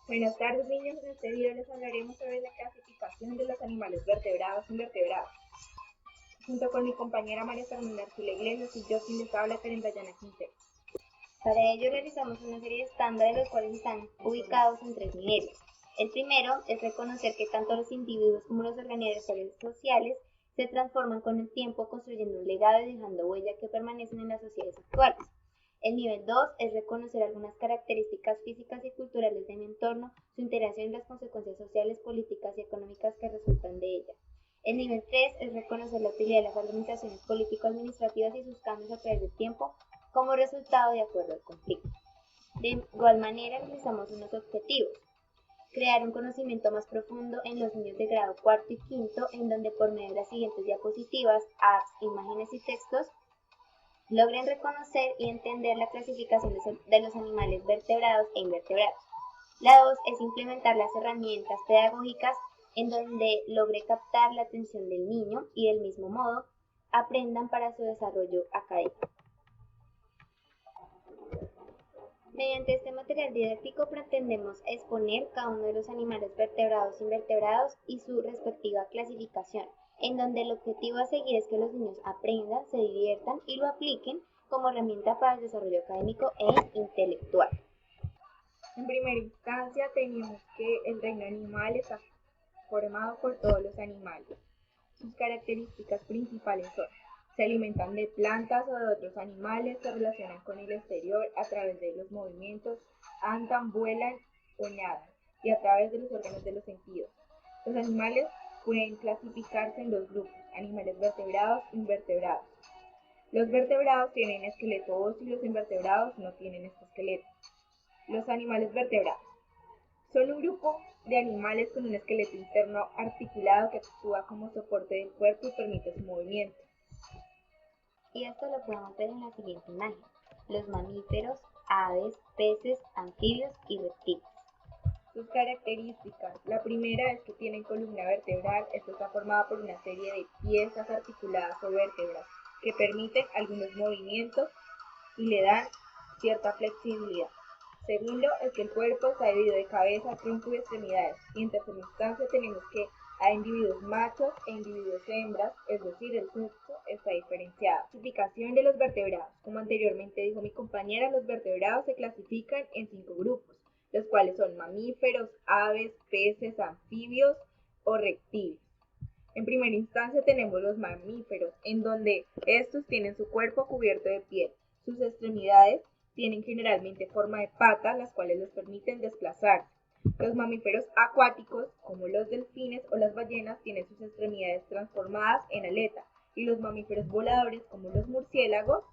Buenas tardes, niños. En este video les hablaremos sobre la clasificación de los animales vertebrados e invertebrados. Junto con mi compañera María Fernanda Archila Iglesias y yo quien les habla, Karen Dayana Quintero. Para ello realizamos una serie de estándares los cuales están ubicados en 3 niveles. El primero es reconocer que tanto los individuos como los organizaciones sociales se transforman con el tiempo construyendo un legado y dejando huella que permanecen en las sociedades actuales. El nivel 2 es reconocer algunas características físicas y culturales de mi entorno, su integración y las consecuencias sociales, políticas y económicas que resultan de ella. El nivel 3 es reconocer la utilidad de las organizaciones político-administrativas y sus cambios a través del tiempo como resultado de acuerdo al conflicto. De igual manera, realizamos unos objetivos. Crear un conocimiento más profundo en los niños de grado cuarto y quinto, en donde por medio de las siguientes diapositivas, apps, imágenes y textos, logren reconocer y entender la clasificación de los animales vertebrados e invertebrados. La 2 es implementar las herramientas pedagógicas en donde logre captar la atención del niño y del mismo modo aprendan para su desarrollo académico. Mediante este material didáctico pretendemos exponer cada uno de los animales vertebrados e invertebrados y su respectiva clasificación, en donde el objetivo a seguir es que los niños aprendan, se diviertan y lo apliquen como herramienta para el desarrollo académico e intelectual. En primera instancia, tenemos que el reino animal está formado por todos los animales. Sus características principales son: se alimentan de plantas o de otros animales, se relacionan con el exterior a través de los movimientos, andan, vuelan o nadan, y a través de los órganos de los sentidos. Los animales pueden clasificarse en dos grupos: animales vertebrados e invertebrados. Los vertebrados tienen esqueleto óseo y los invertebrados no tienen este esqueleto. Los animales vertebrados son un grupo de animales con un esqueleto interno articulado que actúa como soporte del cuerpo y permite su movimiento. Y esto lo podemos ver en la siguiente imagen: los mamíferos, aves, peces, anfibios y reptiles. Sus características: la primera es que tienen columna vertebral. Esto está formado por una serie de piezas articuladas o vértebras que permiten algunos movimientos y le dan cierta flexibilidad. Segundo es que el cuerpo está dividido de cabeza, tronco y extremidades. Y en tercera instancia tenemos que hay individuos machos e individuos hembras, es decir, el sexo está diferenciado. Clasificación de los vertebrados. Como anteriormente dijo mi compañera, los vertebrados se clasifican en 5 grupos, los cuales son mamíferos, aves, peces, anfibios o reptiles. En primera instancia tenemos los mamíferos, en donde estos tienen su cuerpo cubierto de piel. Sus extremidades tienen generalmente forma de pata, las cuales les permiten desplazarse. Los mamíferos acuáticos, como los delfines o las ballenas, tienen sus extremidades transformadas en aleta, y los mamíferos voladores, como los murciélagos,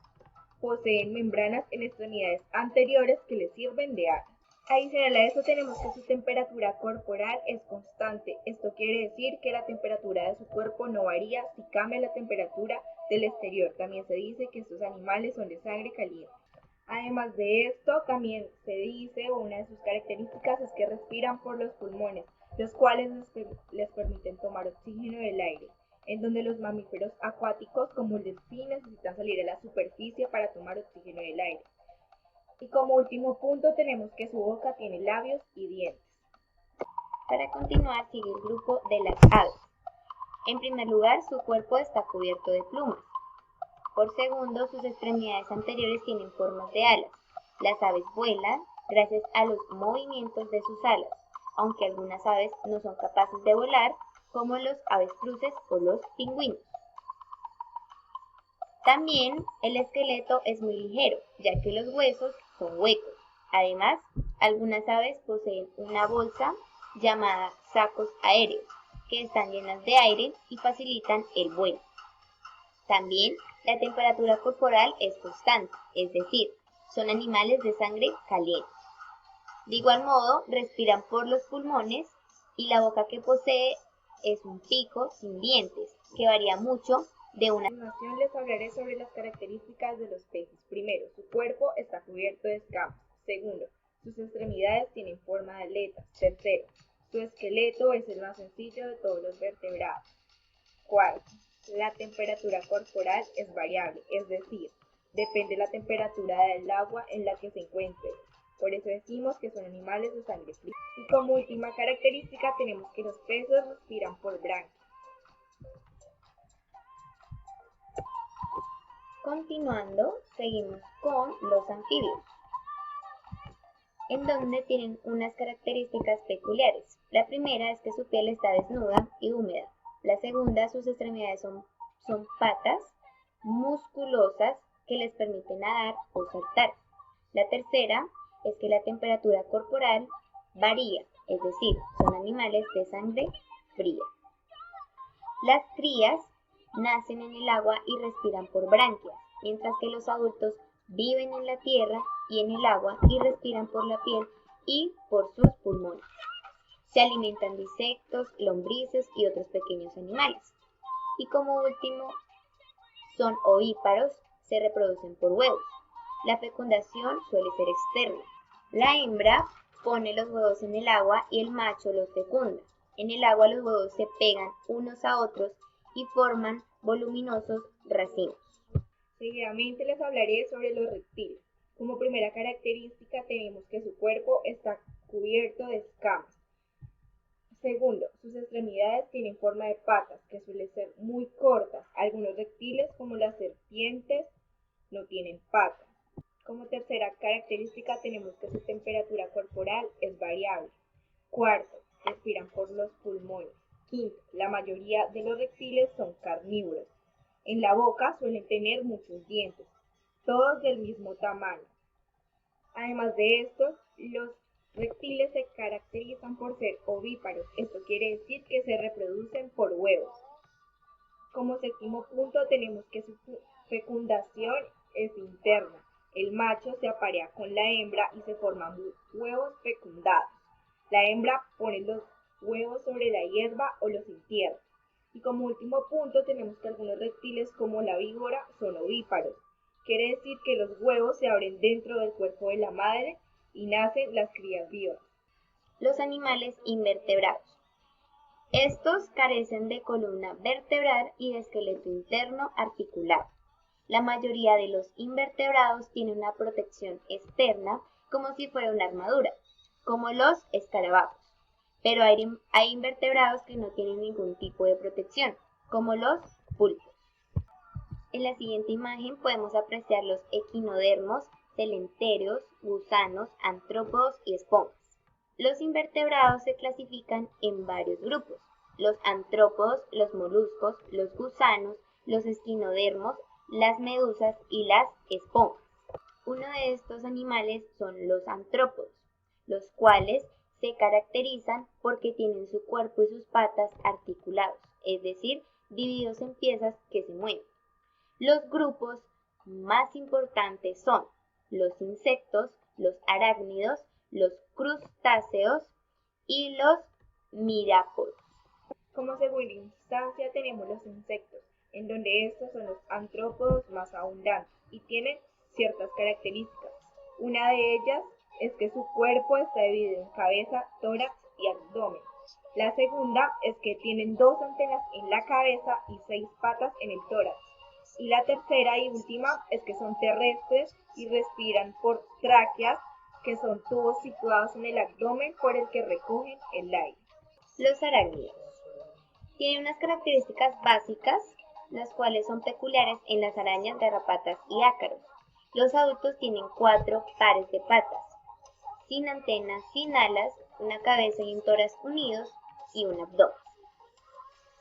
poseen membranas en extremidades anteriores que les sirven de alas. Adicional a esto tenemos que su temperatura corporal es constante. Esto quiere decir que la temperatura de su cuerpo no varía si cambia la temperatura del exterior. También se dice que estos animales son de sangre caliente. Además de esto, también se dice, o una de sus características es que respiran por los pulmones, los cuales les permiten tomar oxígeno del aire, en donde los mamíferos acuáticos como el delfín necesitan salir a la superficie para tomar oxígeno del aire. Y como último punto tenemos que su boca tiene labios y dientes. Para continuar sigue el grupo de las aves. En primer lugar, su cuerpo está cubierto de plumas. Por segundo, sus extremidades anteriores tienen formas de alas. Las aves vuelan gracias a los movimientos de sus alas, aunque algunas aves no son capaces de volar, como los avestruces o los pingüinos. También el esqueleto es muy ligero, ya que los huesos son huecos. Además, algunas aves poseen una bolsa llamada sacos aéreos, que están llenas de aire y facilitan el vuelo. También la temperatura corporal es constante, es decir, son animales de sangre caliente. De igual modo, respiran por los pulmones y la boca que posee es un pico sin dientes, que varía mucho de una. A continuación les hablaré sobre las características de los peces. Primero, su cuerpo está cubierto de escamas. Segundo, sus extremidades tienen forma de aletas. Tercero, su esqueleto es el más sencillo de todos los vertebrados. Cuarto, la temperatura corporal es variable, es decir, depende de la temperatura del agua en la que se encuentre. por eso decimos que son animales de sangre fría. Y como última característica tenemos que los peces respiran por branquias. Continuando, seguimos con los anfibios, en donde tienen unas características peculiares. La primera es que su piel está desnuda y húmeda. La segunda, sus extremidades son patas musculosas que les permiten nadar o saltar. La tercera es que la temperatura corporal varía, es decir, son animales de sangre fría. Las crías nacen en el agua y respiran por branquias, mientras que los adultos viven en la tierra y en el agua y respiran por la piel y por sus pulmones. Se alimentan de insectos, lombrices y otros pequeños animales. Y como último, son ovíparos, se reproducen por huevos. La fecundación suele ser externa. La hembra pone los huevos en el agua y el macho los fecunda. En el agua los huevos se pegan unos a otros y forman voluminosos racimos. Seguidamente les hablaré sobre los reptiles. Como primera característica tenemos que su cuerpo está cubierto de escamas. Segundo, sus extremidades tienen forma de patas, que suelen ser muy cortas. Algunos reptiles, como las serpientes, no tienen patas. Como tercera característica tenemos que su temperatura corporal es variable. Cuarto, respiran por los pulmones. Quinto, la mayoría de los reptiles son carnívoros. En la boca suelen tener muchos dientes, todos del mismo tamaño. Además de esto, los reptiles se caracterizan por ser ovíparos. Esto quiere decir que se reproducen por huevos. Como séptimo punto tenemos que su fecundación es interna. El macho se aparea con la hembra y se forman huevos fecundados. La hembra pone los huevos sobre la hierba o los entierra. Y como último punto tenemos que algunos reptiles como la víbora son ovíparos. Quiere decir que los huevos se abren dentro del cuerpo de la madre y nacen las crías vivas. Los animales invertebrados. Estos carecen de columna vertebral y de esqueleto interno articulado. La mayoría de los invertebrados tienen una protección externa como si fuera una armadura, como los escarabajos. Pero hay invertebrados que no tienen ningún tipo de protección, como los pulpos. En la siguiente imagen podemos apreciar los equinodermos, celentéreos, gusanos, artrópodos y esponjas. Los invertebrados se clasifican en varios grupos: los artrópodos, los moluscos, los gusanos, los equinodermos, las medusas y las esponjas. Uno de estos animales son los artrópodos, los cuales se caracterizan porque tienen su cuerpo y sus patas articulados, es decir, divididos en piezas que se mueven. Los grupos más importantes son los insectos, los arácnidos, los crustáceos y los mirápodos. Como segunda instancia tenemos los insectos, en donde estos son los artrópodos más abundantes y tienen ciertas características. Una de ellas es que su cuerpo está dividido en cabeza, tórax y abdomen. La segunda es que tienen 2 antenas en la cabeza y 6 patas en el tórax. Y la tercera y última es que son terrestres y respiran por tráqueas, que son tubos situados en el abdomen por el que recogen el aire. Los arácnidos tienen unas características básicas, las cuales son peculiares en las arañas, garrapatas y ácaros. Los adultos tienen 4 pares de patas, sin antenas, sin alas, una cabeza y un tórax unidos y un abdomen.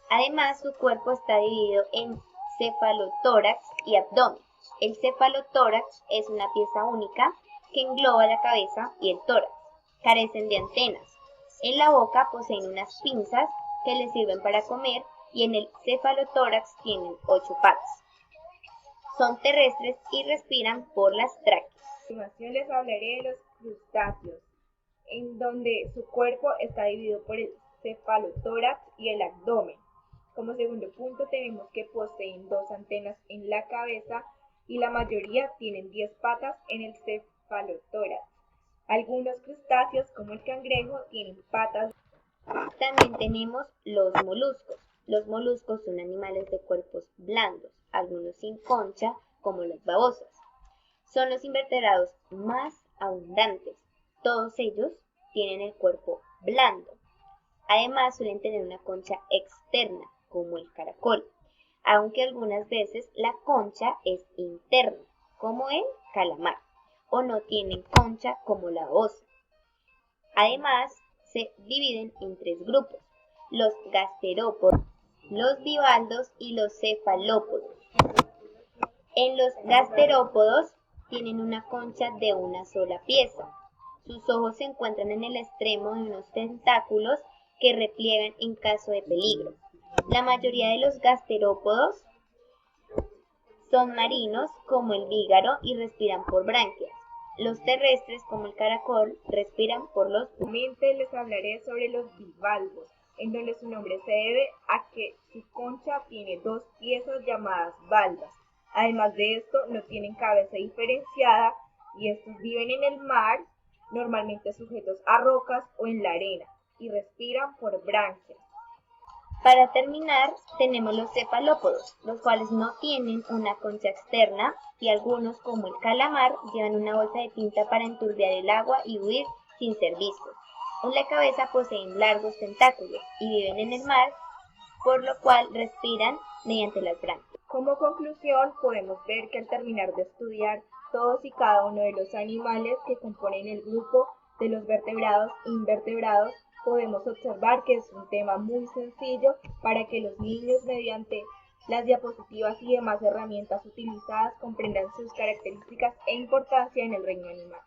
Además, su cuerpo está dividido en cefalotórax y abdomen. El cefalotórax es una pieza única que engloba la cabeza y el tórax. Carecen de antenas. En la boca poseen unas pinzas que les sirven para comer y en el cefalotórax tienen 8 patas. Son terrestres y respiran por las tráqueas. A continuación les hablaré de los crustáceos, en donde su cuerpo está dividido por el cefalotórax y el abdomen. Como segundo punto tenemos que poseen 2 antenas en la cabeza y la mayoría tienen 10 patas en el cefalotórax. Algunos crustáceos, como el cangrejo, tienen patas. También tenemos los moluscos. Los moluscos son animales de cuerpos blandos, algunos sin concha, como las babosas. Son los invertebrados más abundantes. Todos ellos tienen el cuerpo blando. Además suelen tener una concha externa, como el caracol, aunque algunas veces la concha es interna, como el calamar, o no tienen concha como la osa. Además, se dividen en tres grupos: los gasterópodos, los bivalvos y los cefalópodos. En los gasterópodos tienen una concha de una sola pieza. Sus ojos se encuentran en el extremo de unos tentáculos que repliegan en caso de peligro. La mayoría de los gasterópodos son marinos, como el vígaro, y respiran por branquias. Los terrestres, como el caracol, respiran por los pulmones. Finalmente les hablaré sobre los bivalvos, en donde su nombre se debe a que su concha tiene dos piezas llamadas valvas. Además de esto, no tienen cabeza diferenciada y estos viven en el mar, normalmente sujetos a rocas o en la arena, y respiran por branquias. Para terminar, tenemos los cefalópodos, los cuales no tienen una concha externa y algunos, como el calamar, llevan una bolsa de tinta para enturbiar el agua y huir sin ser vistos. En la cabeza poseen largos tentáculos y viven en el mar, por lo cual respiran mediante las branquias. Como conclusión, podemos ver que al terminar de estudiar todos y cada uno de los animales que componen el grupo de los vertebrados e invertebrados, podemos observar que es un tema muy sencillo para que los niños, mediante las diapositivas y demás herramientas utilizadas, comprendan sus características e importancia en el reino animal.